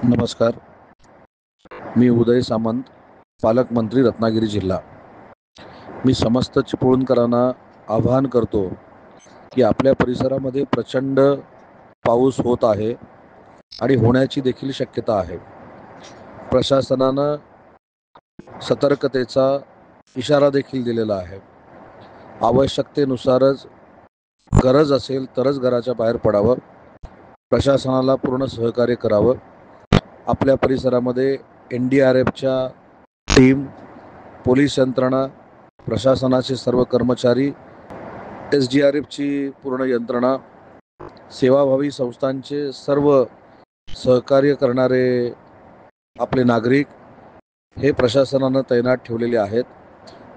नमस्कार. मी उदय सामंत, पालकमंत्री रत्नागिरी जिल्हा. मी समस्त चिपळूणकरांना आवाहन करतो की आपल्या परिसरामध्ये प्रचंड पाऊस होत आहे आणि होण्याची देखील शक्यता आहे. प्रशासनानं सतर्कतेचा इशारा देखील दिलेला आहे. आवश्यकतेनुसारच गरज असेल तरच घराच्या बाहेर पडावं. प्रशासनाला पूर्ण सहकार्य करावं. आपल्या परिसरामध्ये NDRFच्या टीम, पोलीस यंत्रणा, प्रशासनाचे सर्व कर्मचारी, SDRFची पूर्ण यंत्रणा, सेवाभावी संस्थांचे सर्व सहकार्य करणारे आपले नागरिक हे प्रशासनानं तैनात ठेवलेले आहेत.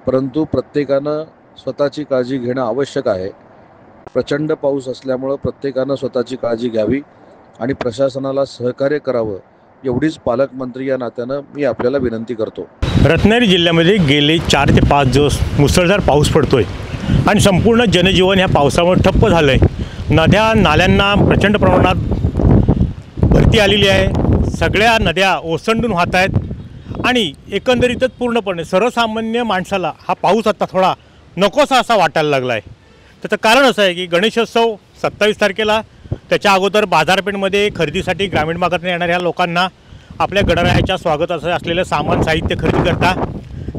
परंतु प्रत्येकानं स्वतःची काळजी घेणं आवश्यक आहे. प्रचंड पाऊस असल्यामुळं प्रत्येकानं स्वतःची काळजी घ्यावी आणि प्रशासनाला सहकार्य करावं एवढीच पालकमंत्री या नात्यानं मी आपल्याला विनंती करतो. रत्नागिरी जिल्ह्यामध्ये गेले 4 ते 5 दिवस मुसळधार पाऊस पडतोय आणि संपूर्ण जनजीवन ह्या पावसामुळे ठप्प झालं आहे. नद्या नाल्यांना प्रचंड प्रमाणात भरती आलेली आहे. सगळ्या नद्या ओसंडून वाहत आहेत आणि एकंदरीतच पूर्णपणे सर्वसामान्य माणसाला हा पाऊस आता थोडा नकोसा असा वाटायला लागला आहे. त्याचं कारण असं आहे की गणेशोत्सव 27 तारखेला, त्याच्या अगोदर बाजारपेठमध्ये खरेदीसाठी ग्रामीण भागातून येणाऱ्या लोकांना आपल्या गणरायाच्या स्वागताचं असलेलं सामान साहित्य खरेदी करता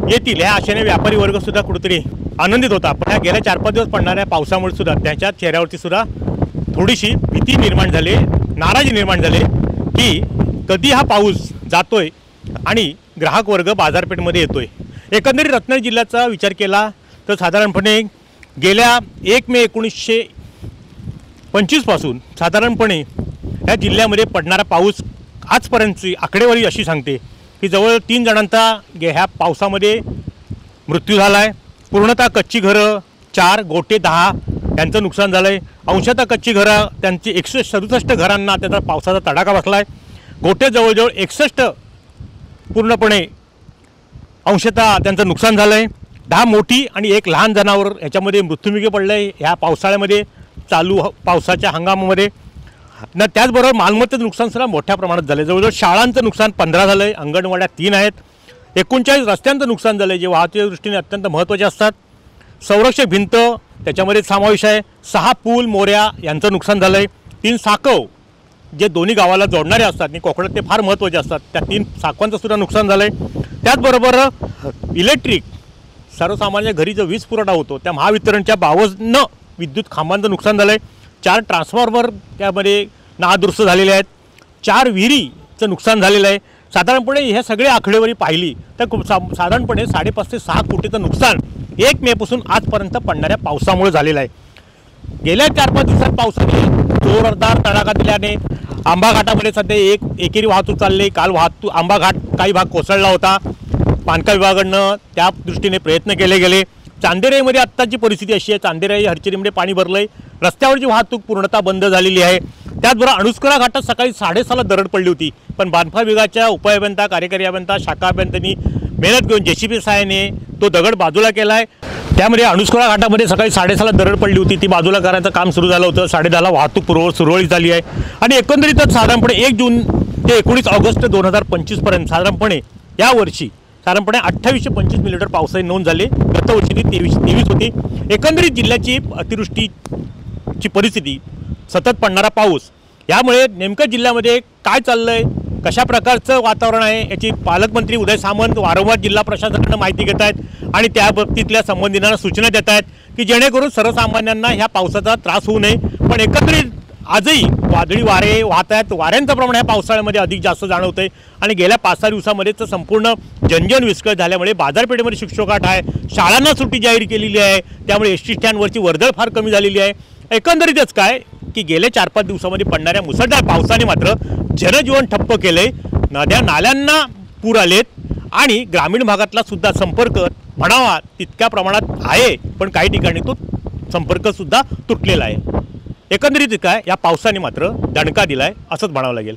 येतील ह्या आशेने व्यापारी वर्गसुद्धा कुठेतरी आनंदित होता. पण ह्या गेल्या 4-5 दिवस पडणाऱ्या पावसामुळे सुद्धा त्यांच्या चेहऱ्यावरती सुद्धा थोडीशी भीती निर्माण झाली, नाराजी निर्माण झाली की कधी हा पाऊस जातोय आणि ग्राहक वर्ग बाजारपेठमध्ये येतोय. एकंदरीत रत्नागिरी जिल्ह्याचा विचार केला तर साधारणपणे गेल्या 1 मे 1925 पासून साधारणपणे या जिल्ह्यामध्ये पडणारा पाऊस आजपर्यंतची आकडेवारी अशी सांगते की जवळ 3 जणांचा ह्या पावसामध्ये मृत्यू झाला आहे. पूर्णतः कच्ची घरं 4, गोटे 10 यांचं नुकसान झालं आहे. अंशतः कच्ची घरं त्यांची 167 घरांना त्याचा पावसाचा तडाखा बसला आहे. गोटे जवळजवळ 61 पूर्णपणे अंशतः त्यांचं नुकसान झालं आहे. 10 मोठी आणि 1 लहान जनावर याच्यामध्ये मृत्युमुखी पडलं आहे ह्या पावसाळ्यामध्ये, चालू पावसाच्या हंगामामध्ये. ना त्याचबरोबर मालमत्तेचं नुकसानसुद्धा मोठ्या प्रमाणात झालं आहे. जवळजवळ शाळांचं नुकसान 15 झालं आहे, अंगणवाड्या 3 आहेत, 39 रस्त्यांचं नुकसान झालं आहे जे वाहतुकीच्या दृष्टीने अत्यंत महत्त्वाचे असतात. संरक्षक भिंत त्याच्यामध्ये समावेश आहे. 6 पूल मोऱ्या यांचं नुकसान झालं आहे. 3 साकव जे दोन्ही गावाला जोडणारे असतात आणि कोकणात ते फार महत्त्वाचे असतात, त्या 3 साकवांचं सुद्धा नुकसान झालं आहे. त्याचबरोबर इलेक्ट्रिक सर्वसामान्य घरी जो वीज पुरवठा होतो त्या महावितरणच्या 52 विद्युत खांबांचं नुकसान झालं आहे. 4 ट्रान्सफॉर्मर त्यामध्ये नादुरुस्त झालेले आहेत. 4 विहिरीचं नुकसान झालेलं आहे. साधारणपणे ह्या सगळ्या आकडेवारी पाहिली तर साधारणपणे 5.5 ते 6 कोटीचं नुकसान 1 मे पासून आजपर्यंत पडणाऱ्या पावसामुळे झालेलं आहे. गेल्या 4-5 दिवसात पावसाने जोरदार तडाखा दिल्याने आंबा घाटामध्ये सध्या एकेरी वाहतूक चालली. काल आंबा घाट काही भाग कोसळला होता. बांधकाम विभागानं त्या दृष्टीने प्रयत्न केले गेले. चांदेराईमध्ये आत्ताची परिस्थिती अशी आहे, चांदेराई हरचिरीमध्ये पाणी भरलं आहे. रस्त्यावरची वाहतूक पूर्णतः बंद झालेली आहे. त्याचबरोबर अणुस्कुरा घाटात सकाळी 6:30ला दरड पडली होती, पण बांधकाम विभागाच्या उपअभियंता, कार्यकारी अभियंता, शाखा अभियंत्यांनी मेहनत घेऊन JCB सहाय्याने तो दगड बाजूला केला आहे. त्यामध्ये अणुस्कुरा घाटामध्ये सकाळी 6:30ला दरड पडली होती, ती बाजूला करायचं काम सुरू झालं होतं. 10:30ला वाहतूक सुरळीत झाली आहे आणि एकंदरीतच साधारणपणे 1 जून ते 19 ऑगस्ट 2025 पर्यंत साधारणपणे यावर्षी साधारणपणे 2825 मिलीमीटर पावसाची नोंद झाली. गत वर्षी ती 23 होती. एकंदरीत जिल्ह्याची अतिवृष्टीची परिस्थिती, सतत पडणारा पाऊस यामुळे नेमकं जिल्ह्यामध्ये काय चाललं आहे, कशा प्रकारचं वातावरण आहे याची पालकमंत्री उदय सामंत वारंवार जिल्हा प्रशासनाकडून माहिती घेत आहेत आणि त्या बाबतीतल्या संबंधितांना सूचना देत आहेत की जेणेकरून सर्वसामान्यांना ह्या पावसाचा त्रास होऊ नये. पण एकंदरीत आजही वादळी वारे वाहत आहेत. वाऱ्यांचं प्रमाण ह्या पावसाळ्यामध्ये अधिक जास्त जाणवतं आहे आणि गेल्या 5-6 दिवसामध्येच संपूर्ण जनजीवन विस्कळीत झाल्यामुळे बाजारपेठेमध्ये शुकशुकाट आहे. शाळांना सुट्टी जाहीर केलेली आहे, त्यामुळे ST स्टँडवरची वर्दळ फार कमी झालेली आहे. एकंदरीतच काय की गेल्या 4-5 दिवसामध्ये पडणाऱ्या मुसळधार पावसाने मात्र जनजीवन ठप्प केलं आहे. नद्या नाल्यांना पूर आलेत आणि ग्रामीण भागातला सुद्धा संपर्क म्हणावा तितक्या प्रमाणात आहे, पण काही ठिकाणी तो संपर्कसुद्धा तुटलेला आहे. एकंदरीत काय या पावसाने मात्र दणका दिलाय असंच म्हणावं लागेल.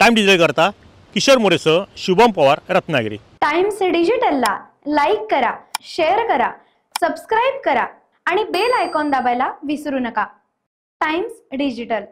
टाइम डिजिटल करता किशोर मोरेसह शुभम पवार, रत्नागिरी. टाइम्स डिजिटलला लाईक करा, शेअर करा, सबस्क्राईब करा आणि बेल आयकॉन दाबायला विसरू नका. Times digital.